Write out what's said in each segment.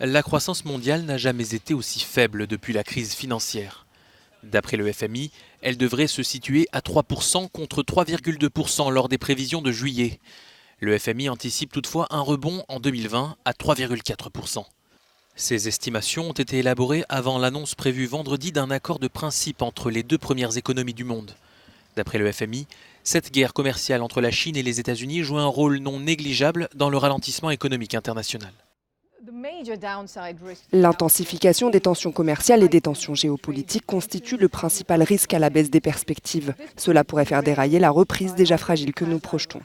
La croissance mondiale n'a jamais été aussi faible depuis la crise financière. D'après le FMI, elle devrait se situer à 3% contre 3,2% lors des prévisions de juillet. Le FMI anticipe toutefois un rebond en 2020 à 3,4%. Ces estimations ont été élaborées avant l'annonce prévue vendredi d'un accord de principe entre les deux premières économies du monde. D'après le FMI, cette guerre commerciale entre la Chine et les États-Unis joue un rôle non négligeable dans le ralentissement économique international. L'intensification des tensions commerciales et des tensions géopolitiques constitue le principal risque à la baisse des perspectives. Cela pourrait faire dérailler la reprise déjà fragile que nous projetons.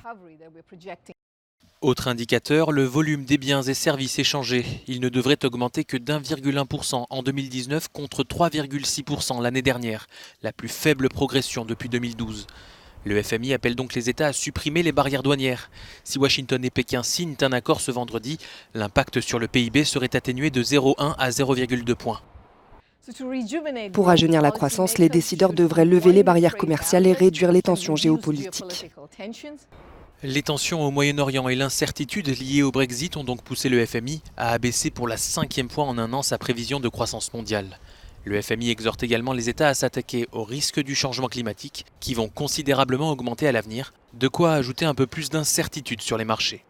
Autre indicateur, le volume des biens et services échangés. Il ne devrait augmenter que d'1,1% en 2019 contre 3,6% l'année dernière, la plus faible progression depuis 2012. Le FMI appelle donc les États à supprimer les barrières douanières. Si Washington et Pékin signent un accord ce vendredi, l'impact sur le PIB serait atténué de 0,1 à 0,2 points. Pour rajeunir la croissance, les décideurs devraient lever les barrières commerciales et réduire les tensions géopolitiques. Les tensions au Moyen-Orient et l'incertitude liée au Brexit ont donc poussé le FMI à abaisser pour la 5e fois en un an sa prévision de croissance mondiale. Le FMI exhorte également les États à s'attaquer aux risques du changement climatique qui vont considérablement augmenter à l'avenir, de quoi ajouter un peu plus d'incertitude sur les marchés.